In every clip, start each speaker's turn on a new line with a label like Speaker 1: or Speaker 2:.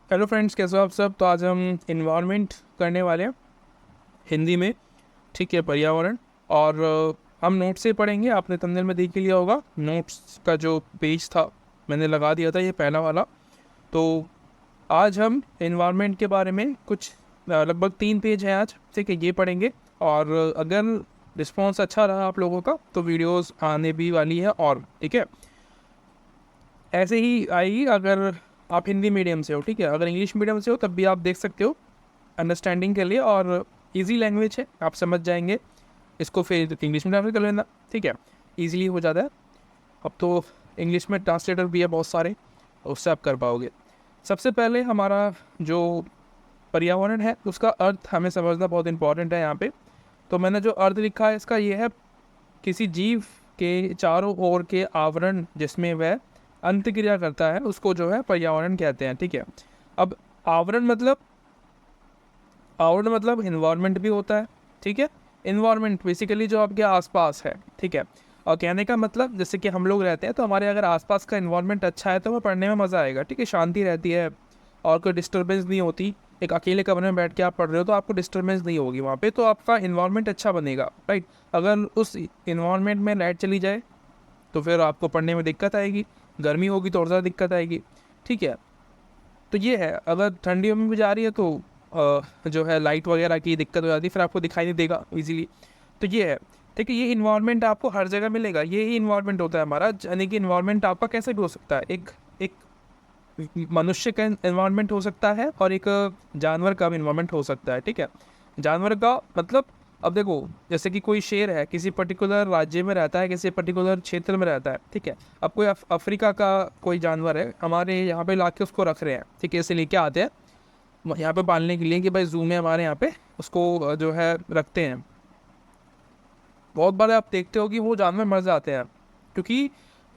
Speaker 1: Hello friends, कैसे हो आप सब। तो आज हम इन्वायरमेंट करने वाले हैं हिंदी में। ठीक है, पर्यावरण। और हम नोट से पढ़ेंगे। आपने थंबनेल में देख ही लिया होगा, नोट्स का जो पेज था मैंने लगा दिया था, ये पहला वाला। तो आज हम इन्वायरमेंट के बारे में कुछ लगभग 3 पेज हैं आज, ठीक है, ये पढ़ेंगे। और अगर रिस्पॉन्स अच्छा रहा आप लोगों का तो वीडियोस आने भी वाली है, और ठीक है, ऐसे ही आएगी। अगर आप हिंदी मीडियम से हो, ठीक है, अगर इंग्लिश मीडियम से हो तब भी आप देख सकते हो अंडरस्टैंडिंग के लिए। और इजी लैंग्वेज है, आप समझ जाएंगे इसको, फिर इंग्लिश में ट्रांसलेट कर लेना, ठीक है, इजीली हो जाता है। अब तो इंग्लिश में ट्रांसलेटर भी है बहुत सारे, उससे आप कर पाओगे। सबसे पहले हमारा जो पर्यावरण है उसका अर्थ हमें समझना बहुत इंपॉर्टेंट है यहाँ पे। तो मैंने जो अर्थ लिखा है इसका ये है, किसी जीव के चारों ओर के आवरण जिसमें वह अंतक्रिया करता है उसको जो है पर्यावरण कहते हैं, ठीक है। अब आवरण मतलब आवरण मतलब इन्वायरमेंट भी होता है, ठीक है। इन्वायरमेंट बेसिकली जो आपके आसपास है, ठीक है। और कहने का मतलब, जैसे कि हम लोग रहते हैं तो हमारे अगर आसपास का इन्वायरमेंट अच्छा है तो हमें पढ़ने में मज़ा आएगा, ठीक है, शांति रहती है और कोई डिस्टर्बेंस नहीं होती। एक अकेले कमरे में बैठ के आप पढ़ रहे हो तो आपको डिस्टर्बेंस नहीं होगी वहाँ पे, तो आपका इन्वायरमेंट अच्छा बनेगा, राइट। अगर उस इन्वायरमेंट में लाइट चली जाए तो फिर आपको पढ़ने में दिक्कत आएगी, गर्मी होगी तो और ज़्यादा दिक्कत आएगी, ठीक है। तो ये है, अगर ठंडियों में भी जा रही है तो जो है लाइट वगैरह की दिक्कत हो जाती है, फिर आपको दिखाई नहीं देगा इजीली। तो ये है, ठीक है, ये इन्वायरमेंट आपको हर जगह मिलेगा, ये ही इन्वायरमेंट होता है हमारा। यानी कि इन्वायरमेंट आपका कैसे भी हो सकता है, एक एक मनुष्य का इन्वायरमेंट हो सकता है और एक जानवर का भी इन्वायरमेंट हो सकता है, ठीक है। जानवर का मतलब, अब देखो, जैसे कि कोई शेर है, किसी पर्टिकुलर राज्य में रहता है, किसी पर्टिकुलर क्षेत्र में रहता है, ठीक है। अब कोई अफ्रीका का कोई जानवर है, हमारे यहाँ पे लाके उसको रख रहे हैं, ठीक है, इसे लेके आते हैं यहाँ पे पालने के लिए कि भाई जू में हमारे यहाँ पे उसको जो है रखते हैं। बहुत बार आप देखते हो कि वो जानवर मर जाते हैं, क्योंकि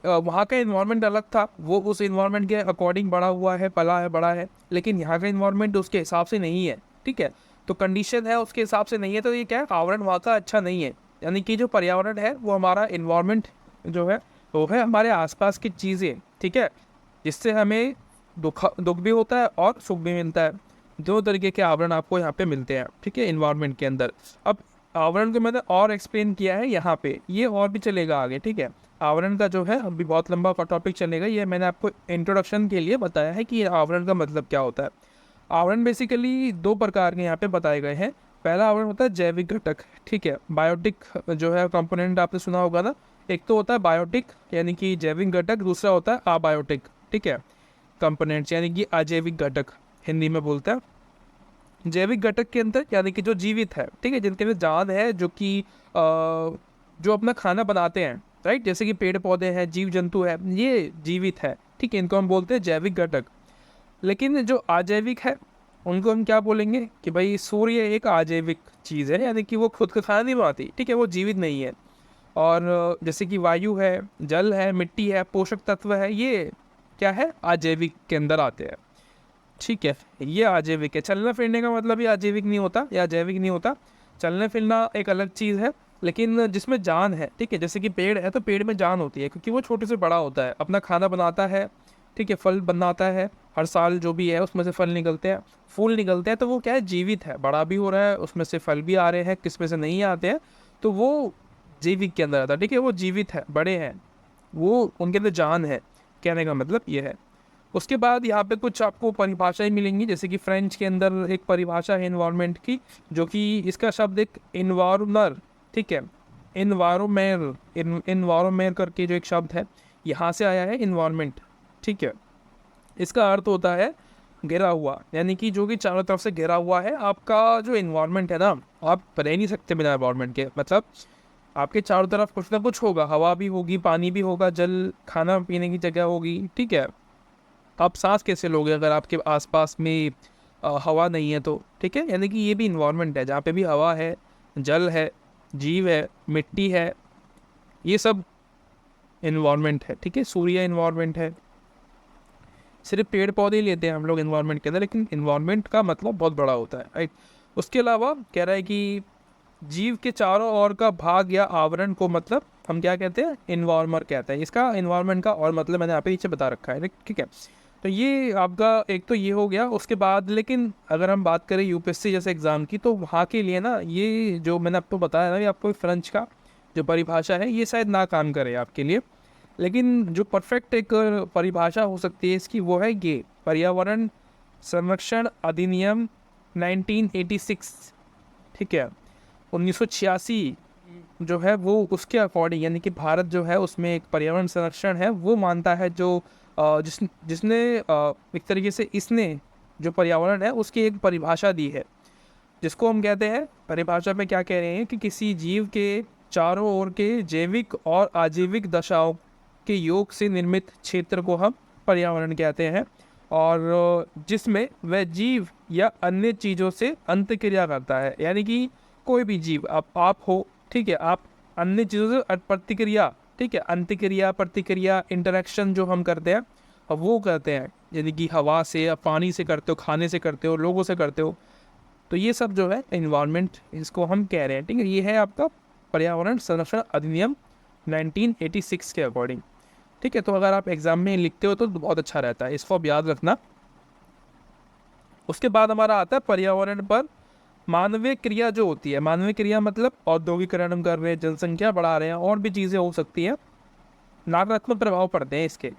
Speaker 1: वहाँ का इन्वायरमेंट अलग था, वो उस इन्वायरमेंट के अकॉर्डिंग बड़ा हुआ है, पला है, बड़ा है। लेकिन यहाँ का इन्वायरमेंट उसके हिसाब से नहीं है, ठीक है। तो कंडीशन है उसके हिसाब से नहीं है, तो ये क्या है, आवरण वहाँ का अच्छा नहीं है। यानी कि जो पर्यावरण है वो हमारा इन्वायरमेंट जो है वो है हमारे आसपास की चीज़ें, ठीक है, जिससे हमें दुख भी होता है और सुख भी मिलता है। दो तरीके के आवरण आपको यहाँ पे मिलते हैं, ठीक है, इन्वायरमेंट के अंदर। अब आवरण को मैंने और एक्सप्लेन किया है यहाँ पे, ये और भी चलेगा आगे, ठीक है। आवरण का जो है अभी बहुत लंबा टॉपिक चलेगा, ये मैंने आपको इंट्रोडक्शन के लिए बताया है कि ये आवरण का मतलब क्या होता है। आवरण बेसिकली 2 प्रकार के यहाँ पे बताए गए हैं। पहला आवरण होता है जैविक घटक, ठीक है, बायोटिक जो है कंपोनेंट आपने सुना होगा ना। एक तो होता है बायोटिक यानी कि जैविक घटक, दूसरा होता है अबायोटिक, ठीक है, कंपोनेंट्स यानी कि अजैविक घटक हिंदी में बोलते हैं। जैविक घटक के अंदर यानी कि जो जीवित है, ठीक है, जिनके अंदर जान है, जो कि जो अपना खाना बनाते हैं, राइट, जैसे कि पेड़ पौधे हैं, जीव जंतु है, ये जीवित है, ठीक है, इनको हम बोलते हैं जैविक घटक। लेकिन जो अजैविक है उनको हम क्या बोलेंगे कि भाई सूर्य एक अजैविक चीज़ है, यानी कि वो खुद का खाना नहीं बनाती, ठीक है, वो जीवित नहीं है। और जैसे कि वायु है, जल है, मिट्टी है, पोषक तत्व है, ये क्या है, अजैविक के अंदर आते हैं, ठीक है। ये अजैविक है। चलना फिरने का मतलब ये अजैविक नहीं होता या जैविक नहीं होता। चलना फिरना एक अलग चीज़ है, लेकिन जिसमें जान है, ठीक है, जैसे कि पेड़ है तो पेड़ में जान होती है, क्योंकि वो छोटे से बड़ा होता है, अपना खाना बनाता है, ठीक है, फल बनाता है, हर साल जो भी है उसमें से फल निकलते हैं, फूल निकलते हैं, तो वो क्या है, जीवित है, बड़ा भी हो रहा है, उसमें से फल भी आ रहे हैं, किसमें से नहीं आते हैं, तो वो जीविक के अंदर आता है, ठीक है, वो जीवित है, बड़े हैं, वो उनके अंदर जान है, कहने का मतलब ये है। उसके बाद यहाँ पे कुछ आपको परिभाषाएं मिलेंगी, जैसे कि फ्रेंच के अंदर एक परिभाषा है इन्वायरमेंट की, जो कि इसका शब्द एक इन्वायरनर, ठीक है, इन्वायरमेर करके जो एक शब्द है, यहाँ से आया है इन्वायरमेंट, ठीक है। इसका अर्थ होता है घिरा हुआ, यानी कि जो कि चारों तरफ से घिरा हुआ है आपका जो इन्वायरमेंट है ना, आप रह नहीं सकते बिना इन्वायरमेंट के। मतलब आपके चारों तरफ कुछ ना कुछ होगा, हवा भी होगी, पानी भी होगा, जल खाना पीने की जगह होगी, ठीक है। आप सांस कैसे लोगे अगर आपके आसपास में हवा नहीं है तो, ठीक है। यानी कि ये भी इन्वायरमेंट है, जहाँ पे भी हवा है, जल है, जीव है, मिट्टी है, ये सब इन्वायरमेंट है, ठीक है। सूर्य इन्वायरमेंट है। सिर्फ पेड़ पौधे ही लेते हैं हम लोग इन्वायरमेंट के अंदर, लेकिन इन्वायरमेंट का मतलब बहुत बड़ा होता है, राइट। उसके अलावा कह रहा है कि जीव के चारों ओर का भाग या आवरण को मतलब हम क्या कहते हैं, इन्वायरमर कहते हैं। इसका इन्वायरमेंट का और मतलब मैंने यहाँ पे नीचे बता रखा है, ठीक है। तो ये आपका एक तो ये हो गया। उसके बाद लेकिन अगर हम बात करें यूपीएससी जैसे एग्ज़ाम की, तो वहाँ के लिए ना ये जो मैंने आपको बताया ना, ये आपको फ्रेंच का जो परिभाषा है ये शायद ना काम करे आपके लिए। लेकिन जो परफेक्ट एक परिभाषा हो सकती है इसकी, वो है ये पर्यावरण संरक्षण अधिनियम 1986, ठीक है, 1986 जो है वो उसके अकॉर्डिंग, यानी कि भारत जो है उसमें एक पर्यावरण संरक्षण है वो मानता है। जो जिसने एक तरीके से इसने जो पर्यावरण है उसकी एक परिभाषा दी है, जिसको हम कहते हैं, परिभाषा में क्या कह रहे हैं कि किसी जीव के चारों ओर के जैविक और आजीविक दशाओं के योग से निर्मित क्षेत्र को हम पर्यावरण कहते हैं, और जिसमें वह जीव या अन्य चीज़ों से अंतक्रिया करता है। यानी कि कोई भी जीव, आप हो, ठीक है, आप अन्य चीज़ों से प्रतिक्रिया, ठीक है, अंतक्रिया, प्रतिक्रिया, इंटरेक्शन जो हम करते हैं अब वो करते हैं, यानी कि हवा से या पानी से करते हो, खाने से करते हो, लोगों से करते हो। तो ये सब जो है इन्वायरमेंट, इसको हम कह रहे हैं, ठीक है। ये है आपका पर्यावरण संरक्षण अधिनियम 1986 के अकॉर्डिंग, ठीक है। तो अगर आप एग्जाम में लिखते हो तो बहुत अच्छा रहता है, इसको आप याद रखना। उसके बाद हमारा आता है पर्यावरण पर मानवीय क्रिया जो होती है। मानवीय क्रिया मतलब औद्योगिकरण हम कर रहे हैं, जनसंख्या बढ़ा रहे हैं, और भी चीज़ें हो सकती हैं, नकारात्मक प्रभाव पड़ते हैं इसके,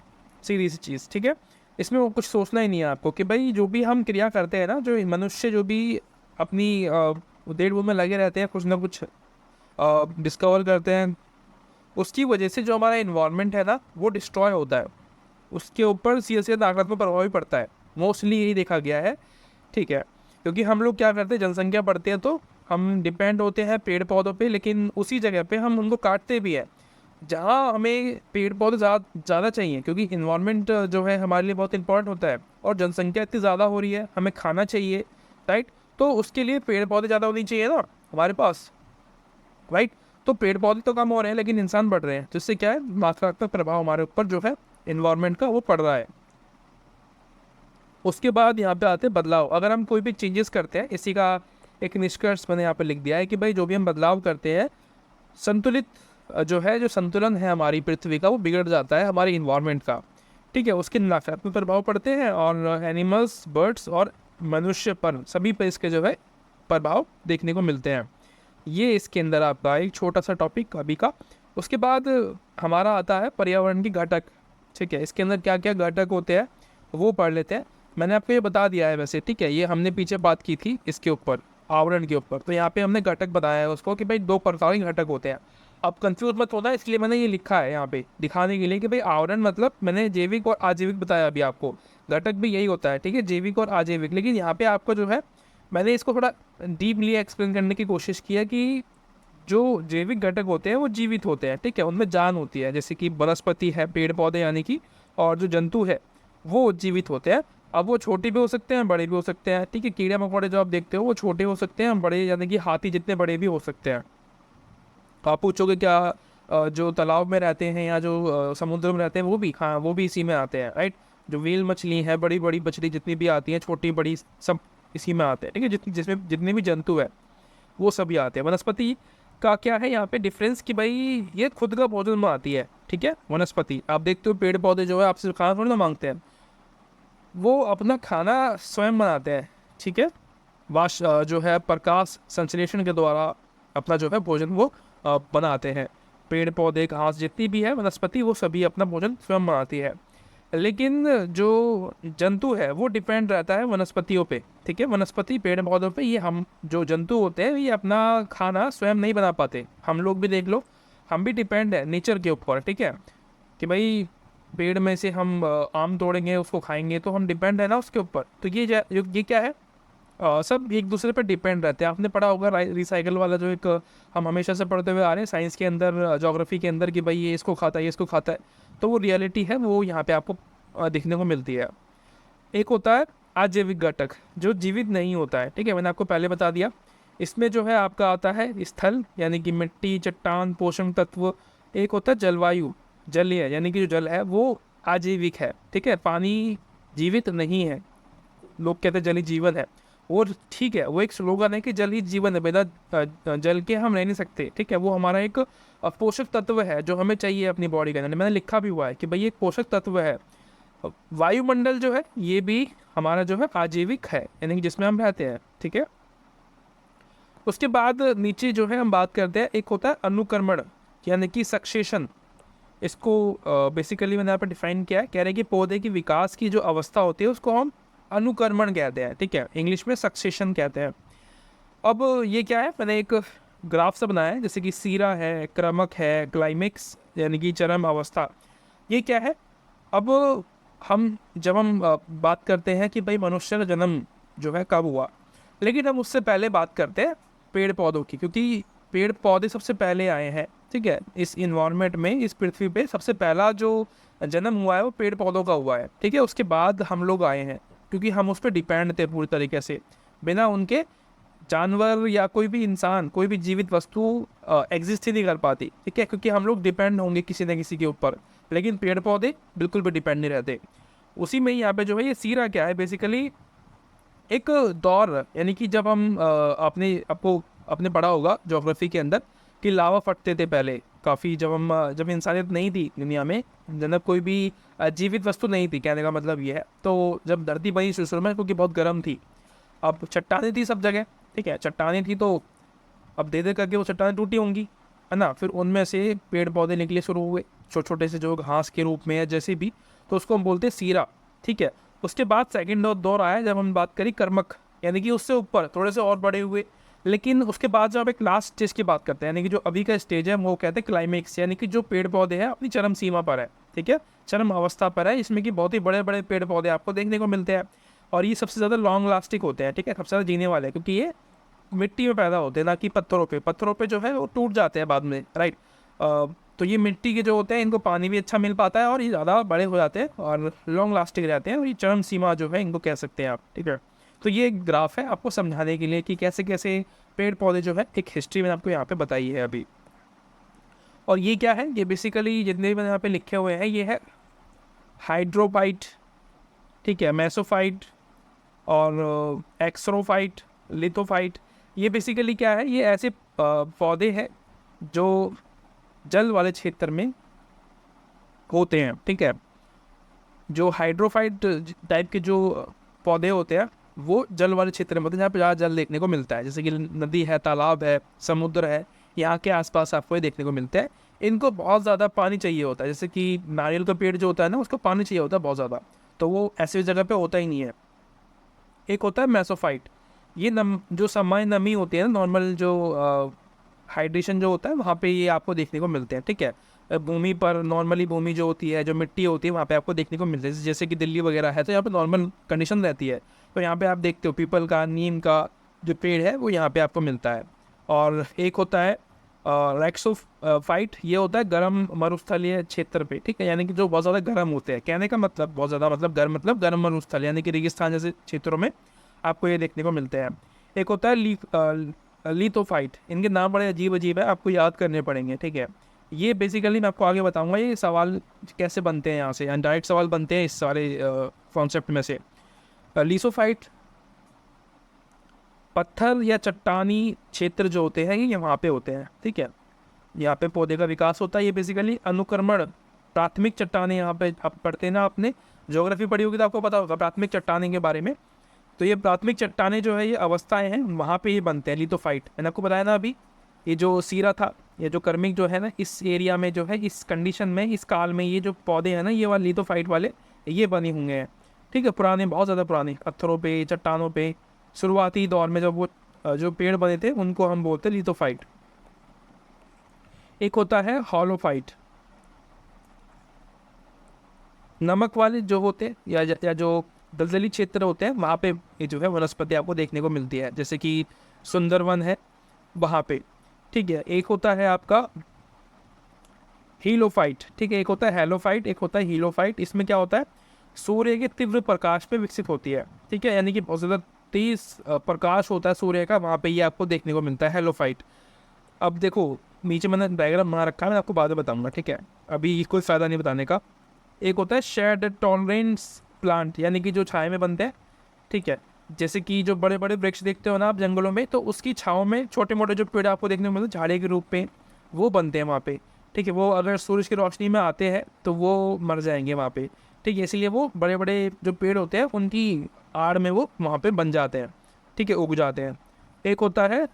Speaker 1: सीधी सी चीज़, ठीक है। इसमें वो कुछ सोचना ही नहीं है आपको कि भाई जो भी हम क्रिया करते हैं ना, जो मनुष्य जो भी अपनी उधेड़ बुन में लगे रहते हैं, कुछ ना कुछ डिस्कवर करते हैं, उसकी वजह से जो हमारा इन्वायरमेंट है ना वो डिस्ट्रॉय होता है, उसके ऊपर सीधे नकारात्मक प्रभाव भी पड़ता है। मोस्टली यही देखा गया है, ठीक है। क्योंकि हम लोग क्या करते हैं, जनसंख्या बढ़ती है तो हम डिपेंड होते हैं पेड़ पौधों पे, लेकिन उसी जगह पे हम उनको काटते भी हैं जहाँ हमें पेड़ पौधे ज़्यादा चाहिए, क्योंकि इन्वायरमेंट जो है हमारे लिए बहुत इंपॉर्टेंट होता है, और जनसंख्या इतनी ज़्यादा हो रही है, हमें खाना चाहिए, राइट। तो उसके लिए पेड़ पौधे ज़्यादा होनी चाहिए ना हमारे पास, राइट। तो पेड़ पौधे तो कम हो रहे हैं लेकिन इंसान बढ़ रहे हैं, जिससे क्या है, नकारात्मक प्रभाव हमारे ऊपर जो है इन्वायरमेंट का वो पड़ रहा है। उसके बाद यहाँ पे आते हैं बदलाव। अगर हम कोई भी चेंजेस करते हैं, इसी का एक निष्कर्ष मैंने यहाँ पे लिख दिया है कि भाई जो भी हम बदलाव करते हैं, संतुलित जो है, जो संतुलन है हमारी पृथ्वी का, वो बिगड़ जाता है हमारे इन्वायरमेंट का, ठीक है। उसके नकारात्मक प्रभाव पड़ते हैं, और एनिमल्स, बर्ड्स और मनुष्य पर, सभी पर इसके जो है प्रभाव देखने को मिलते हैं। ये इसके अंदर आपका एक छोटा सा टॉपिक अभी का। उसके बाद हमारा आता है पर्यावरण की घटक, ठीक है। इसके अंदर क्या क्या घटक होते हैं वो पढ़ लेते हैं। मैंने आपको ये बता दिया है वैसे, ठीक है, ये हमने पीछे बात की थी इसके ऊपर, आवरण के ऊपर। तो यहाँ पे हमने घटक बताया है उसको कि भाई 2 प्रकार के घटक होते हैं। अब कंफ्यूज मत होना, इसलिए मैंने ये लिखा है यहाँ पे दिखाने के लिए कि भाई आवरण मतलब मैंने जैविक और आजीविक बताया अभी आपको, घटक भी यही होता है, ठीक है, जैविक और आजीविक। लेकिन यहाँ पे आपको जो है मैंने इसको थोड़ा डीपली एक्सप्लेन करने की कोशिश की है कि जो जैविक घटक होते हैं वो जीवित होते हैं, ठीक है, उनमें जान होती है, जैसे कि वनस्पति है, पेड़ पौधे यानी कि, और जो जंतु है वो जीवित होते हैं। अब वो छोटे भी हो सकते हैं, बड़े भी हो सकते हैं, ठीक है। कीड़े मकोड़े जो आप देखते हो वो छोटे हो सकते हैं, बड़े यानी कि हाथी जितने बड़े भी हो सकते हैं। आप पूछोगे क्या जो तालाब में रहते हैं या जो समुद्र में रहते हैं वो भी, हाँ वो भी इसी में आते हैं, राइट। जो व्हेल मछली है, बड़ी बड़ी मछली जितनी भी आती हैं, छोटी बड़ी सब इसी में आते हैं, ठीक है। जिसमें जितने भी जंतु है वो सभी आते हैं। वनस्पति का क्या है यहाँ पे डिफरेंस कि भाई ये खुद का भोजन में आती है, ठीक है। वनस्पति आप देखते हो पेड़ पौधे जो है आपसे खाना थोड़ी ना मांगते हैं, वो अपना खाना स्वयं बनाते हैं, ठीक है। जो है प्रकाश संश्लेषण के द्वारा अपना जो है भोजन वो बनाते हैं। पेड़ पौधे, घास जितनी भी है वनस्पति, वो सभी अपना भोजन स्वयं बनाती है। लेकिन जो जंतु है वो डिपेंड रहता है वनस्पतियों पे, ठीक है, वनस्पति पेड़ पौधों पे। ये हम जो जंतु होते हैं ये अपना खाना स्वयं नहीं बना पाते। हम लोग भी देख लो, हम भी डिपेंड है नेचर के ऊपर, ठीक है, कि भाई पेड़ में से हम आम तोड़ेंगे, उसको खाएंगे, तो हम डिपेंड है ना उसके ऊपर। तो ये क्या है, सब एक दूसरे पर डिपेंड रहते हैं। आपने पढ़ा होगा रिसाइकल वाला जो एक हम हमेशा से पढ़ते हुए आ रहे हैं साइंस के अंदर, ज्योग्राफी के अंदर, कि भाई ये इसको खाता है, ये इसको खाता है। तो वो रियलिटी है, वो यहाँ पे आपको देखने को मिलती है। एक होता है अजैविक घटक जो जीवित नहीं होता है, ठीक है, मैंने आपको पहले बता दिया। इसमें जो है आपका आता है स्थल यानी कि मिट्टी, चट्टान, पोषण तत्व। एक होता है जलवायु, जलीय यानी कि जो जल है वो अजैविक है, ठीक है, पानी जीवित नहीं है। लोग कहते हैं जल ही जीवन है, और ठीक है, वो एक स्लोगन है कि जल ही जीवन है, बिना जल के हम रह नहीं सकते, ठीक है। वो हमारा एक पोषक तत्व है जो हमें चाहिए अपनी बॉडी के अंदर। मैंने लिखा भी हुआ है कि भाई एक पोषक तत्व है, वायुमंडल जो है ये भी हमारा जो है आजीविक है, यानी कि जिसमें हम रहते हैं, ठीक है। उसके बाद नीचे जो है हम बात करते हैं, एक होता है अनुकर्मण यानी कि सक्सेशन। इसको बेसिकली मैंने यहाँ पर डिफाइन किया है, कह रहे हैं कि पौधे की विकास की जो अवस्था होती है उसको हम अनुकर्मण कहते हैं, ठीक है, इंग्लिश में सक्सेशन कहते हैं। अब ये क्या है, मैंने एक ग्राफ सा बनाया है, जैसे कि सीरा है, क्रमक है, क्लाइमेक्स यानी कि चरम अवस्था। ये क्या है, अब जब हम बात करते हैं कि भाई मनुष्य का जन्म जो है कब हुआ, लेकिन हम उससे पहले बात करते हैं पेड़ पौधों की, क्योंकि पेड़ पौधे सबसे पहले आए हैं, ठीक है। इस इन्वायरमेंट में, इस पृथ्वी पे सबसे पहला जो जन्म हुआ है वो पेड़ पौधों का हुआ है, ठीक है। उसके बाद हम लोग आए हैं, क्योंकि हम उस पर डिपेंड थे पूरी तरीके से। बिना उनके जानवर या कोई भी इंसान, कोई भी जीवित वस्तु एग्जिस्ट ही नहीं कर पाती, ठीक है, क्योंकि हम लोग डिपेंड होंगे किसी न किसी के ऊपर। लेकिन पेड़ पौधे बिल्कुल भी डिपेंड नहीं रहते। उसी में यहाँ पे जो है ये सीरा क्या है, बेसिकली एक दौर, यानी कि जब हम आपने पढ़ा होगा ज्योग्राफी के अंदर कि लावा फटते थे पहले काफ़ी, जब इंसानियत नहीं थी दुनिया में, जब कोई भी जीवित वस्तु नहीं थी, कहने का मतलब ये है। तो जब धरती बनी शुरू में, क्योंकि बहुत गर्म थी, अब चट्टानें थी सब जगह, ठीक है, चट्टानें थी, तो अब धीरे करके वो चट्टानें टूटी होंगी, है ना। फिर उनमें से पेड़ पौधे निकले शुरू हुए, छोटे छोटे से जो घास के रूप में है जैसे भी, तो उसको हम बोलते हैं सीरा, ठीक है। उसके बाद सेकंड दौर आया, जब हम बात करी कर्मक, यानी कि उससे ऊपर थोड़े से और बड़े हुए। लेकिन उसके बाद जब एक लास्ट स्टेज की बात करते हैं, यानी कि जो अभी का स्टेज है वो कहते हैं क्लाइमेक्स, यानी कि जो पेड़ पौधे हैं अपनी चरम सीमा पर है, ठीक है, चरम अवस्था पर है। इसमें कि बहुत ही बड़े बड़े पेड़ पौधे आपको देखने को मिलते हैं, और ये सबसे ज़्यादा लॉन्ग लास्टिक होते हैं, ठीक है, सबसे ज़्यादा जीने वाले हैं, क्योंकि ये मिट्टी में पैदा होते हैं, ना कि पत्थरों पे जो है वो टूट जाते हैं बाद में, राइट। तो ये मिट्टी के जो होते हैं, इनको पानी भी अच्छा मिल पाता है, और ये ज़्यादा बड़े हो जाते हैं और लॉन्ग लास्टिंग रहते हैं, और ये चरम सीमा जो है इनको कह सकते हैं आप, ठीक है। तो ये एक ग्राफ है आपको समझाने के लिए कि कैसे कैसे पेड़ पौधे जो है, एक हिस्ट्री मैंने आपको यहाँ पे बताई है अभी। और ये क्या है, ये बेसिकली जितने भी मैंने यहाँ पे लिखे हुए हैं, ये है हाइड्रोफाइट, ठीक है, मेसोफाइट और एक्सरोफाइट, लिथोफाइट। ये बेसिकली क्या है, ये ऐसे पौधे हैं जो जल वाले क्षेत्र में होते हैं, ठीक है। जो हाइड्रोफाइट टाइप के जो पौधे होते हैं वो जल वाले क्षेत्र में होते हैं, जहाँ पे ज़्यादा जल देखने को मिलता है, जैसे कि नदी है, तालाब है, समुद्र है, यहाँ के आसपास आपको ये देखने को मिलते हैं। इनको बहुत ज़्यादा पानी चाहिए होता है, जैसे कि नारियल का पेड़ जो होता है ना, उसको पानी चाहिए होता है बहुत ज़्यादा, तो वो ऐसी जगह पे होता ही नहीं है। एक होता है मेसोफाइट, ये जो सामान्य नमी होती है ना, नॉर्मल जो हाइड्रेशन जो होता है वहाँ पे ये आपको देखने को मिलते हैं, ठीक है। भूमि पर नॉर्मली भूमि जो होती है, जो मिट्टी होती है, वहाँ पे आपको देखने को मिलते हैं, जैसे कि दिल्ली वगैरह है तो यहाँ पे नॉर्मल कंडीशन रहती है, तो यहाँ पे आप देखते हो पीपल का, नीम का जो पेड़ है वो यहाँ पे आपको मिलता है। और एक होता है रैक्सोफाइट, ये होता है गर्म मरुस्थलीय क्षेत्र पे, ठीक है, यानी कि जो बहुत ज़्यादा गर्म होते हैं, कहने का मतलब बहुत ज़्यादा मतलब गर्म मरुस्थल, यानी कि रेगिस्तान जैसे क्षेत्रों में आपको ये देखने को मिलते हैं। एक होता है लिथोफाइट, इनके नाम बड़े अजीब अजीब है, आपको याद करने पड़ेंगे, ठीक है। ये बेसिकली मैं आपको आगे बताऊंगा ये सवाल कैसे बनते हैं, यहाँ से डायरेक्ट सवाल बनते हैं इस सारे कॉन्सेप्ट में से। लिथोफाइट पत्थर या चट्टानी क्षेत्र जो होते हैं ये वहाँ पे होते हैं, ठीक है, यहाँ पे पौधे का विकास होता है। ये बेसिकली अनुक्रमण प्राथमिक चट्टाने, यहाँ पे आप पढ़ते हैं ना, आपने ज्योग्राफी पढ़ी होगी तो आपको पता होगा प्राथमिक चट्टाने के बारे में। तो ये प्राथमिक चट्टाने जो है ये अवस्थाएं हैं, वहाँ पे ये बनते हैं लिथोफाइट। मैंने आपको बताया ना अभी, ये जो सीरा था, ये जो कर्मिक जो है ना, इस एरिया में जो है, इस कंडीशन में, इस काल में ये जो पौधे हैं ना, ये वाले लिथोफाइट वाले ये बने होंगे हैं, ठीक है, पुराने, बहुत ज़्यादा पुराने पत्थरों पे, चट्टानों पे, शुरुआती दौर में जब वो जो पेड़ बने थे उनको हम बोलते हैं लिथोफाइट। एक होता है हॉलोफाइट, नमक वाले जो होते हैं या जो दलदली क्षेत्र होते हैं वहाँ पे ये जो है वनस्पति आपको देखने को मिलती है, जैसे कि सुंदरवन है वहाँ पे, ठीक है। एक होता है आपका हीलोफाइट, ठीक है, एक होता है हेलोफाइट, एक होता है हीलोफाइट। इसमें क्या होता है, सूर्य के तीव्र प्रकाश पे विकसित होती है, ठीक है, यानी कि बहुत ज़्यादा तेज प्रकाश होता है सूर्य का, वहाँ पे ये आपको देखने को मिलता है हेलोफाइट। अब देखो नीचे मैंने डायग्राम बना रखा है, मैं आपको बाद में बताऊंगा, ठीक है, अभी कोई फ़ायदा नहीं बताने का। एक होता है शेड टॉलरेंस प्लांट, यानी कि जो छाए में बनते हैं, ठीक है, जैसे कि जो बड़े बड़े वृक्ष देखते हो ना आप जंगलों में, तो उसकी छाँव में छोटे मोटे जो पेड़ आपको देखने को मिलते हैं झाड़ी के रूप में, वो बनते हैं वहाँ पे, ठीक है। वो अगर सूरज की रोशनी में आते हैं तो वो मर जाएंगे वहाँ पे, ठीक है, इसीलिए वो बड़े बड़े जो पेड़ होते हैं उनकी आड़ में वो वहाँ पे बन जाते हैं, ठीक है, उग जाते हैं। एक होता है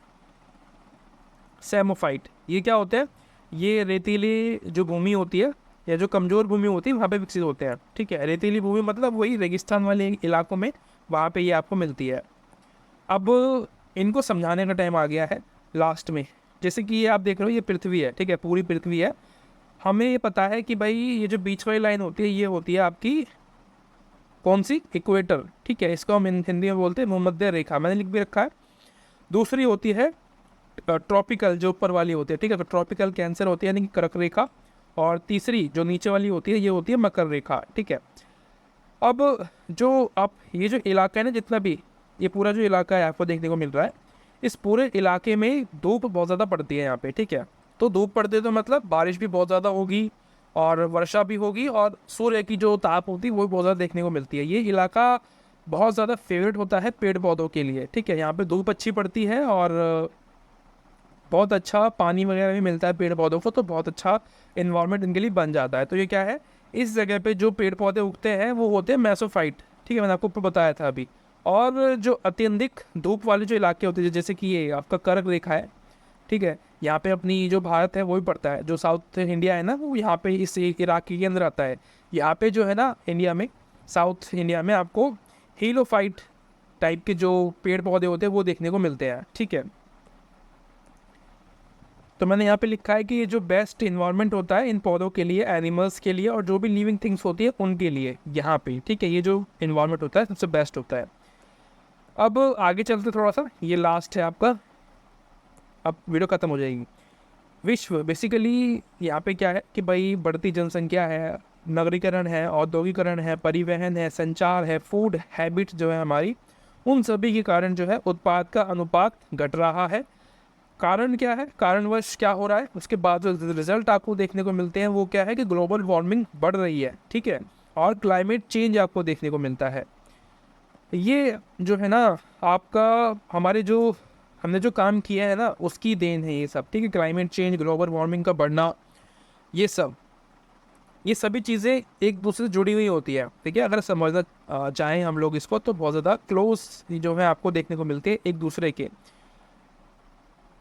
Speaker 1: सैमोफाइट, ये क्या होते हैं, ये रेतीली जो भूमि होती है या जो कमज़ोर भूमि होती है वहाँ पे विकसित होते हैं, ठीक है। रेतीली भूमि मतलब वही रेगिस्तान वाले इलाकों में, वहाँ पे ये आपको मिलती है। अब इनको समझाने का टाइम आ गया है लास्ट में। जैसे कि ये आप देख रहे हो, ये पृथ्वी है, ठीक है, पूरी पृथ्वी है। हमें ये पता है कि भाई ये जो बीच वाली लाइन होती है ये होती है आपकी कौन सी, इक्वेटर, ठीक है, इसको हम हिंदी में बोलते हैं भूमध्य रेखा, मैंने लिख भी रखा है। दूसरी होती है ट्रॉपिकल, जो ऊपर वाली होती है, ठीक है, तो ट्रॉपिकल कैंसर होती है यानी कि कर्क रेखा। और तीसरी जो नीचे वाली होती है ये होती है मकर रेखा, ठीक है। अब जो आप ये जो इलाका है ना, जितना भी ये पूरा जो इलाका है आपको देखने को मिल रहा है, इस पूरे इलाके में धूप बहुत ज़्यादा पड़ती है यहाँ पे, ठीक है। तो धूप पड़ते तो मतलब बारिश भी बहुत ज़्यादा होगी और वर्षा भी होगी और सूर्य की जो ताप होती है वो भी बहुत ज़्यादा देखने को मिलती है। ये इलाका बहुत ज़्यादा फेवरेट होता है पेड़ पौधों के लिए, ठीक है। यहाँ पे धूप अच्छी पड़ती है और बहुत अच्छा पानी वगैरह भी मिलता है पेड़ पौधों को, तो बहुत अच्छा इन्वायरमेंट इनके लिए बन जाता है। तो ये क्या है, इस जगह पे जो पेड़ पौधे उगते हैं वो होते हैं मेसोफाइट, ठीक है, मैंने आपको ऊपर बताया था अभी। और जो अत्यधिक धूप वाले जो इलाके होते हैं, जैसे कि ये आपका कर्क रेखा है, ठीक है, यहाँ पे अपनी जो भारत है वो भी पड़ता है, जो साउथ इंडिया है ना वो यहाँ पे इस इलाके के अंदर आता है। यहाँ पे जो है ना इंडिया में, साउथ इंडिया में आपको हीलोफाइट टाइप के जो पेड़ पौधे होते हैं वो देखने को मिलते हैं, ठीक है। तो मैंने यहाँ पे लिखा है कि ये जो बेस्ट इन्वायरमेंट होता है इन पौधों के लिए, एनिमल्स के लिए और जो भी लिविंग थिंग्स होती है उनके लिए यहाँ पे, ठीक है, ये जो इन्वायरमेंट होता है सबसे बेस्ट होता है। अब आगे चलते थोड़ा सा, ये लास्ट है आपका, अब वीडियो ख़त्म हो जाएगी। विश्व बेसिकली यहाँ पे क्या है कि भाई बढ़ती जनसंख्या है, नगरीकरण है, औद्योगिकरण है, परिवहन है, संचार है, फूड हैबिट जो है हमारी, उन सभी के कारण जो है उत्पाद का अनुपात घट रहा है। कारण क्या है, कारणवश क्या हो रहा है, उसके बाद जो रिजल्ट आपको देखने को मिलते हैं वो क्या है कि ग्लोबल वार्मिंग बढ़ रही है, ठीक है, और क्लाइमेट चेंज आपको देखने को मिलता है। ये जो है ना आपका, हमारे जो हमने जो काम किया है ना उसकी देन है ये सब, ठीक है। क्लाइमेट चेंज, ग्लोबल वार्मिंग का बढ़ना, ये सब, ये सभी चीज़ें एक दूसरे से जुड़ी हुई होती है, ठीक है। अगर समझना चाहें हम लोग इसको तो बहुत ज़्यादा क्लोज जो है आपको देखने को मिलते हैं एक दूसरे के।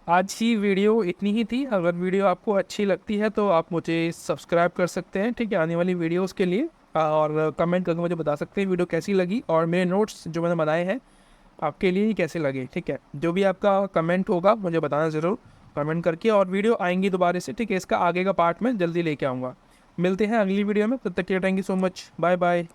Speaker 1: आज की वीडियो इतनी ही थी। अगर वीडियो आपको अच्छी लगती है तो आप मुझे सब्सक्राइब कर सकते हैं, ठीक है, आने वाली वीडियोस के लिए, और कमेंट करके मुझे बता सकते हैं वीडियो कैसी लगी और मेरे नोट्स जो मैंने बनाए हैं आपके लिए कैसे लगे, ठीक है। जो भी आपका कमेंट होगा मुझे बताना ज़रूर कमेंट करके, और वीडियो आएंगी दोबारा से, ठीक है, इसका आगे का पार्ट मैं जल्दी लेके आऊँगा। मिलते हैं अगली वीडियो में, तब तक के लिए thank you so much, bye bye.